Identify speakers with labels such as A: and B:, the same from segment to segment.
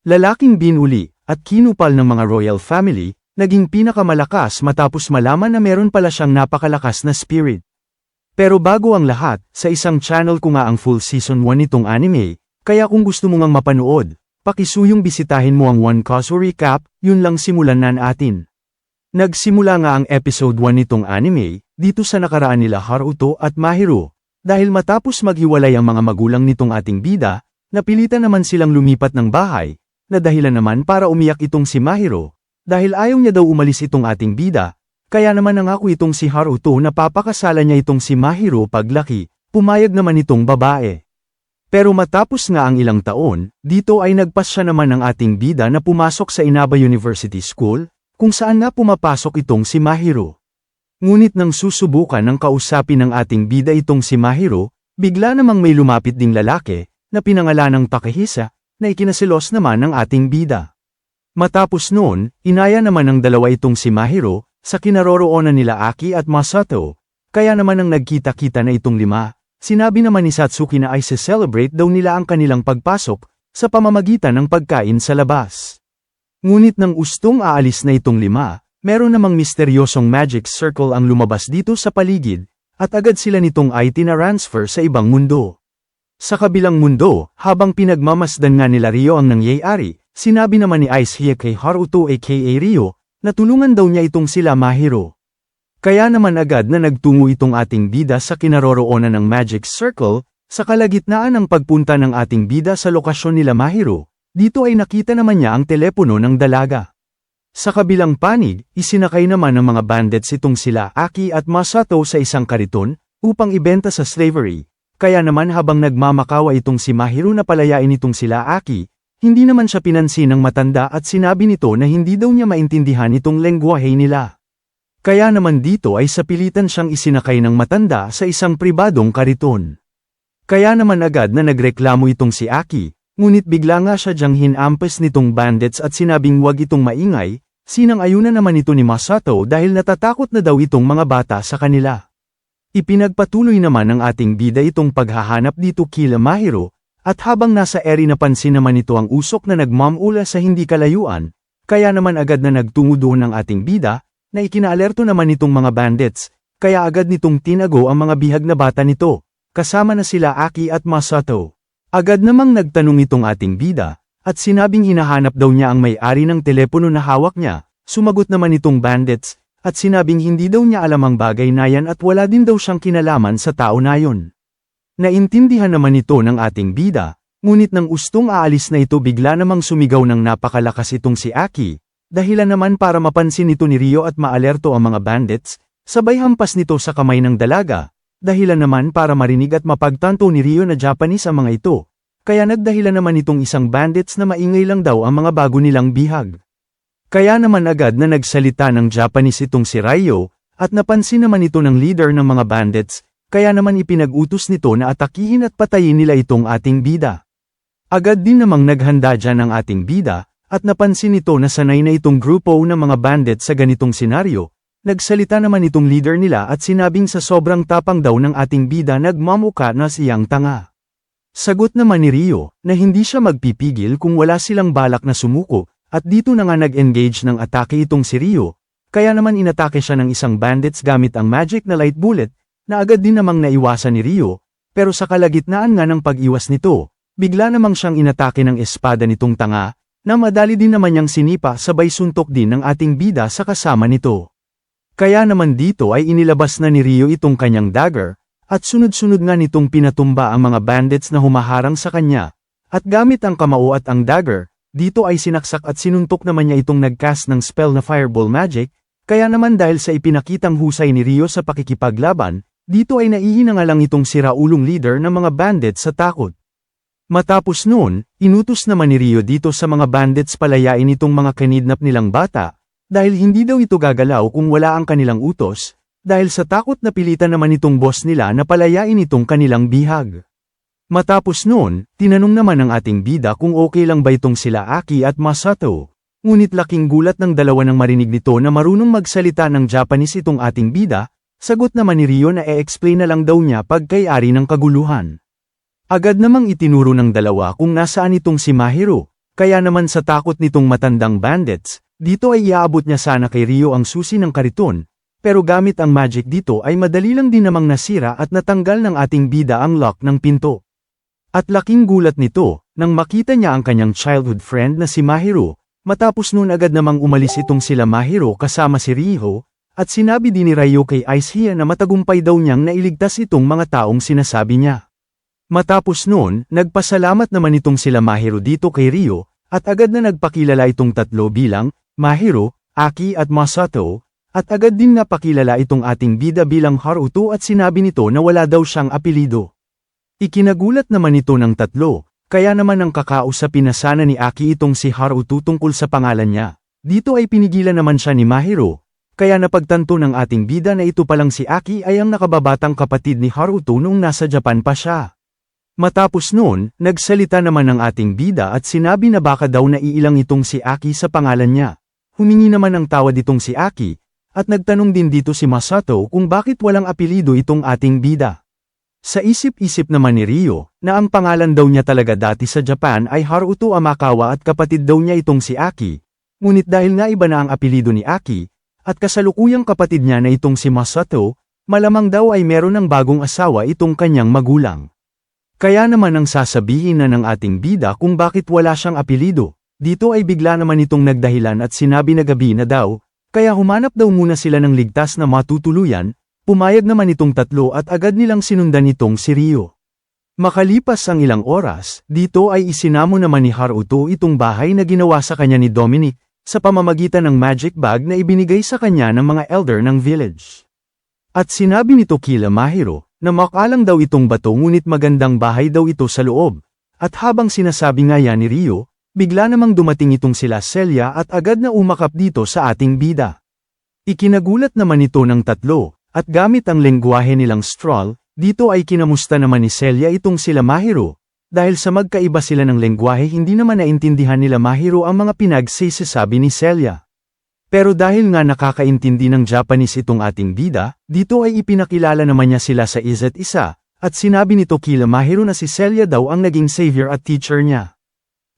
A: Lalaking binuli at kinupal ng mga royal family, naging pinakamalakas matapos malaman na meron pala siyang napakalakas na spirit. Pero bago ang lahat, sa isang channel ko nga ang full season 1 nitong anime, kaya kung gusto mo ngang mapanood, pakisuyong bisitahin mo ang One Kaso Recap, yun lang simulan na natin. Nagsimula nga ang episode 1 nitong anime, dito sa nakaraan nila Haruto at Mahiro, dahil matapos maghiwalay ang mga magulang nitong ating bida, napilitan naman silang lumipat ng bahay, na dahilan naman para umiyak itong si Mahiro, dahil ayaw niya daw umalis itong ating bida, kaya naman nangako itong si Haruto na papakasalan niya itong si Mahiro paglaki, pumayag naman itong babae. Pero matapos nga ang ilang taon, dito ay nagpasya naman ang ating bida na pumasok sa Inaba University School, kung saan nga pumapasok itong si Mahiro. Ngunit nang susubukan ng kausapin ng ating bida itong si Mahiro, bigla namang may lumapit ding lalaki, na pinangalanang Takehisa, na ikinasilos naman ng ating bida. Matapos noon, inaya naman ng dalawa itong si Mahiro, sa kinaroroonan nila Aki at Masato, kaya naman nang nagkita-kita na itong lima, sinabi naman ni Satsuki na ay se-celebrate daw nila ang kanilang pagpasok, sa pamamagitan ng pagkain sa labas. Ngunit nang ustong aalis na itong lima, meron namang misteryosong magic circle ang lumabas dito sa paligid, at agad sila nitong ay tinaransfer sa ibang mundo. Sa kabilang mundo, habang pinagmamasdan nga nila Rio ang nangyayari, sinabi naman ni Ice Hie kay Haruto aka Rio, na tulungan daw niya itong sila Mahiro. Kaya naman agad na nagtungo itong ating bida sa kinaroroonan ng Magic Circle, sa kalagitnaan ng pagpunta ng ating bida sa lokasyon nila Mahiro, dito ay nakita naman niya ang telepono ng dalaga. Sa kabilang panig, isinakay naman ng mga bandits itong sila Aki at Masato sa isang kariton, upang ibenta sa slavery. Kaya naman habang nagmamakawa itong si Mahiro na palayain itong sila Aki, hindi naman siya pinansin ng matanda at sinabi nito na hindi daw niya maintindihan itong lengguwahe nila. Kaya naman dito ay sapilitan siyang isinakay ng matanda sa isang pribadong kariton. Kaya naman agad na nagreklamo itong si Aki, ngunit bigla nga siya diyang hinampas nitong bandits at sinabing wag itong maingay, sinang-ayunan naman ito ni Masato dahil natatakot na daw itong mga bata sa kanila. Ipinagpatuloy naman ng ating bida itong paghahanap dito kila Mahiro, at habang nasa eri napansin naman ito ang usok na nagmamula sa hindi kalayuan, kaya naman agad na nagtungo doon ng ating bida, na ikinaalerto naman itong mga bandits, kaya agad nitong tinago ang mga bihag na bata nito, kasama na sila Aki at Masato. Agad namang nagtanong itong ating bida, at sinabing hinahanap daw niya ang may-ari ng telepono na hawak niya, sumagot naman itong bandits, at sinabing hindi daw niya alam ang bagay na yan at wala din daw siyang kinalaman sa tao na yon. Naintindihan naman ito ng ating bida, ngunit nang ustong aalis na ito bigla namang sumigaw ng napakalakas itong si Aki, dahilan naman para mapansin ito ni Rio at maalerto ang mga bandits, sabay hampas nito sa kamay ng dalaga, dahilan naman para marinig at mapagtanto ni Rio na Japanese ang mga ito, kaya nagdahilan naman itong isang bandits na maingay lang daw ang mga bago nilang bihag. Kaya naman agad na nagsalita ng Japanese itong si Ryo, at napansin naman ito ng leader ng mga bandits, kaya naman ipinag-utos nito na atakihin at patayin nila itong ating bida. Agad din namang naghanda dyan ang ating bida, at napansin nito na sanay na itong grupo ng mga bandits sa ganitong senaryo, nagsalita naman itong leader nila at sinabing sa sobrang tapang daw ng ating bida nagmamuka na siyang tanga. Sagot naman ni Rio, na hindi siya magpipigil kung wala silang balak na sumuko, at dito na nga nag-engage ng atake itong si Rio, kaya naman inatake siya ng isang bandits gamit ang magic na light bullet, na agad din namang naiwasan ni Rio, pero sa kalagitnaan nga ng pag-iwas nito, bigla namang siyang inatake ng espada nitong tanga, na madali din naman niyang sinipa sabay suntok din ng ating bida sa kasama nito. Kaya naman dito ay inilabas na ni Rio itong kanyang dagger, at sunod-sunod nga nitong pinatumba ang mga bandits na humaharang sa kanya, at gamit ang kamao at ang dagger, dito ay sinaksak at sinuntok naman niya itong nagcast ng spell na fireball magic, kaya naman dahil sa ipinakitang husay ni Rio sa pakikipaglaban, dito ay naihina nga lang itong siraulong leader ng mga bandits sa takot. Matapos noon, inutos naman ni Rio dito sa mga bandits palayain itong mga kinidnap nilang bata, dahil hindi daw ito gagalaw kung wala ang kanilang utos, dahil sa takot na pilitan naman itong boss nila na palayain itong kanilang bihag. Matapos noon, tinanong naman ng ating bida kung okay lang ba itong sila Aki at Masato. Ngunit laking gulat ng dalawa nang marinig nito na marunong magsalita ng Japanese itong ating bida, sagot naman ni Rio na e-explain na lang daw niya pagkayari ng kaguluhan. Agad namang itinuro ng dalawa kung nasaan itong si Mahiro, Kaya naman sa takot nitong matandang bandits, dito ay iaabot niya sana kay Rio ang susi ng kariton, pero gamit ang magic dito ay madali lang din namang nasira at natanggal ng ating bida ang lock ng pinto. At laking gulat nito, nang makita niya ang kanyang childhood friend na si Mahiro, matapos noon agad namang umalis itong sila Mahiro kasama si Rio, at sinabi din ni Rio kay Aishia na matagumpay daw niyang nailigtas itong mga taong sinasabi niya. Matapos noon, nagpasalamat naman itong sila Mahiro dito kay Rio, at agad na nagpakilala itong tatlo bilang, Mahiro, Aki at Masato, at agad din napakilala itong ating bida bilang Haruto at sinabi nito na wala daw siyang apelido. Ikinagulat naman ito ng tatlo, kaya naman ang kakausapin na sana ni Aki itong si Haruto tungkol sa pangalan niya. Dito ay pinigilan naman siya ni Mahiro, kaya napagtanto ng ating bida na ito palang si Aki ay ang nakababatang kapatid ni Haruto noong nasa Japan pa siya. Matapos noon, nagsalita naman ang ating bida at sinabi na baka daw naiilang itong si Aki sa pangalan niya. Humingi naman ng tawad itong si Aki, at nagtanong din dito si Masato kung bakit walang apelido itong ating bida. Sa isip-isip naman ni Rio, na ang pangalan daw niya talaga dati sa Japan ay Haruto Amakawa at kapatid daw niya itong si Aki, ngunit dahil nga iba na ang apelido ni Aki, at kasalukuyang kapatid niya na itong si Masato, malamang daw ay meron ng bagong asawa itong kanyang magulang. Kaya naman ang sasabihin na ng ating bida kung bakit wala siyang apelido, dito ay bigla naman itong nagdahilan at sinabi na gabi na daw, kaya humanap daw muna sila ng ligtas na matutuluyan, pumayag naman itong tatlo at agad nilang sinundan itong si Rio. Makalipas ang ilang oras, dito ay isinamo naman ni Haruto itong bahay na ginawa sa kanya ni Dominic, sa pamamagitan ng magic bag na ibinigay sa kanya ng mga elder ng village. At sinabi nito kila Mahiro, na makalang daw itong bato ngunit magandang bahay daw ito sa loob, at habang sinasabi nga yan ni Rio, bigla namang dumating itong sila Celia at agad na umakap dito sa ating bida. Ikinagulat naman ito ng tatlo, at gamit ang lengguwahe nilang Stroll, dito ay kinamusta naman ni Celia itong sila Mahiro, dahil sa magkaiba sila ng lengguwahe hindi naman naintindihan nila Mahiro ang mga pinagsasabi ni Celia. Pero dahil nga nakakaintindi ng Japanese itong ating bida, dito ay ipinakilala naman niya sila sa isa't isa, at sinabi nito kila Mahiro na si Celia daw ang naging savior at teacher niya.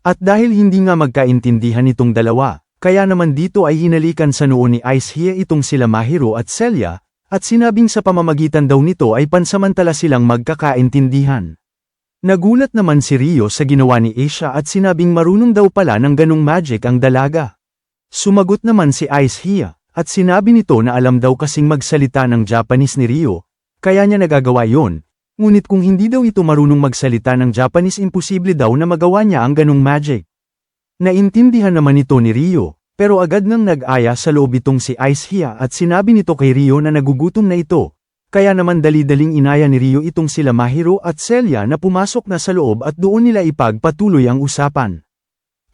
A: At dahil hindi nga magkaintindihan itong dalawa, kaya naman dito ay hinalikan sa noo ni Aishia itong sila Mahiro at Celia, at sinabing sa pamamagitan daw nito ay pansamantala silang magkakaintindihan. Nagulat naman si Rio sa ginawa ni Aisha at sinabing marunong daw pala ng ganong magic ang dalaga. Sumagot naman si Aishia, at sinabi nito na alam daw kasing magsalita ng Japanese ni Rio, kaya niya nagagawa yon. Ngunit kung hindi daw ito marunong magsalita ng Japanese imposible daw na magawa niya ang ganong magic. Naintindihan naman ito ni Rio, pero agad nang nag-aya sa loob itong si Aishia at sinabi nito kay Rio na nagugutom na ito, kaya naman dali-daling inaya ni Rio itong sila Mahiro at Celia na pumasok na sa loob at doon nila ipagpatuloy ang usapan.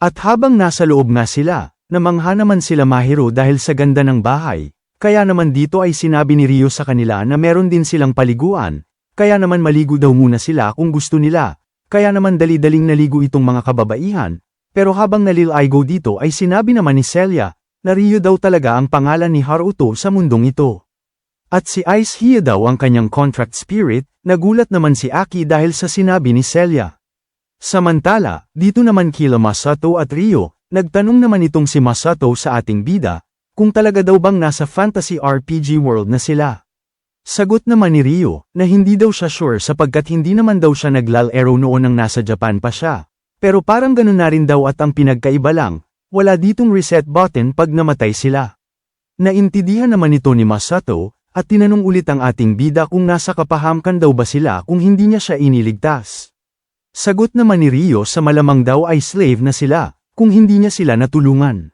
A: At habang nasa loob nga sila, namangha naman sila Mahiro dahil sa ganda ng bahay, kaya naman dito ay sinabi ni Rio sa kanila na meron din silang paliguan. Kaya naman maligo daw muna sila kung gusto nila, kaya naman dali-daling naligo itong mga kababaihan, pero habang nalilaygo dito ay sinabi naman ni Celia, na Rio daw talaga ang pangalan ni Haruto sa mundong ito. At si Aishia daw ang kanyang contract spirit, nagulat naman si Aki dahil sa sinabi ni Celia. Samantala, dito naman kila Masato at Rio, nagtanong naman itong si Masato sa ating bida, kung talaga daw bang nasa fantasy RPG world na sila. Sagot naman ni Rio, na hindi daw siya sure sapagkat hindi naman daw siya naglalaro noon nang nasa Japan pa siya. Pero parang ganun na rin daw at ang pinagkaiba lang, wala ditong reset button pag namatay sila. Naintindihan naman ito ni Masato, at tinanong ulit ang ating bida kung nasa kapahamkan daw ba sila kung hindi niya siya iniligtas. Sagot naman ni Rio sa malamang daw ay slave na sila, kung hindi niya sila natulungan.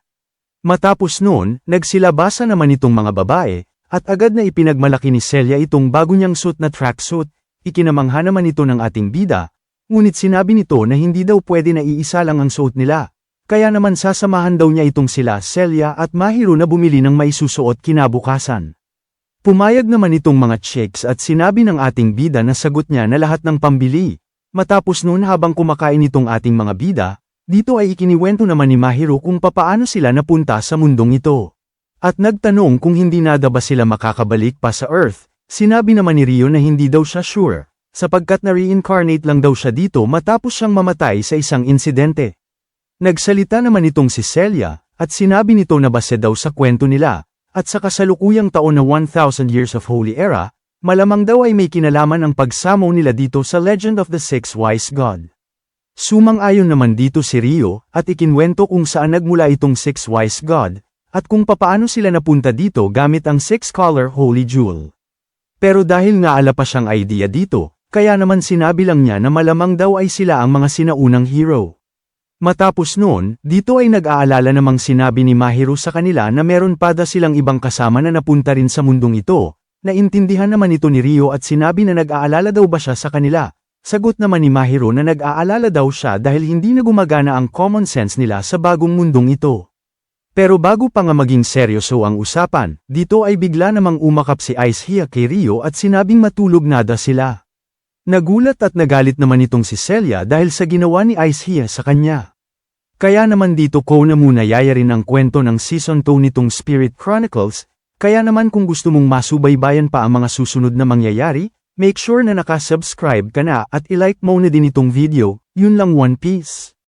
A: Matapos noon, nagsilabasa naman itong mga babae, at agad na ipinagmalaki ni Celia itong bago niyang suit na tracksuit, ikinamangha naman ito ng ating bida, ngunit sinabi nito na hindi daw pwede na iisa lang ang suot nila, kaya naman sasamahan daw niya itong sila Celia at Mahiro na bumili ng maisusuot kinabukasan. Pumayag naman itong mga chicks at sinabi ng ating bida na sagot niya na lahat ng pambili. Matapos noon habang kumakain itong ating mga bida, dito ay ikiniwento naman ni Mahiro kung papaano sila napunta sa mundong ito. At nagtanong kung hindi na ba sila makakabalik pa sa Earth, sinabi naman ni Rio na hindi daw siya sure, sapagkat na-reincarnate lang daw siya dito matapos siyang mamatay sa isang insidente. Nagsalita naman itong si Celia, at sinabi nito na base daw sa kwento nila, at sa kasalukuyang taon na 1,000 Years of Holy Era, malamang daw ay may kinalaman ang pagsamo nila dito sa Legend of the Six Wise God. Sumang-ayon naman dito si Rio, at ikinwento kung saan nagmula itong Six Wise God, at kung papaano sila napunta dito gamit ang Six-Color Holy Jewel. Pero dahil nga ala pa siyang idea dito, kaya naman sinabi lang niya na malamang daw ay sila ang mga sinaunang hero. Matapos noon, dito ay nag-aalala namang sinabi ni Mahiro sa kanila na meron pa da silang ibang kasama na napunta rin sa mundong ito. Naintindihan naman ito ni Rio at sinabi na nag-aalala daw ba siya sa kanila. Sagot naman ni Mahiro na nag-aalala daw siya dahil hindi na gumagana ang common sense nila sa bagong mundong ito. Pero bago pa nga maging seryoso ang usapan, dito ay bigla namang umakap si Ice Hia kay Rio at sinabing matulog nada sila. Nagulat at nagalit naman itong si Celia dahil sa ginawa ni Ice Hia sa kanya. Kaya naman dito ko na muna yayarin ang kwento ng Season 2 nitong Spirit Chronicles, kaya naman kung gusto mong masubaybayan pa ang mga susunod na mangyayari, make sure na nakasubscribe ka na at ilike mo na din itong video, yun lang One Piece.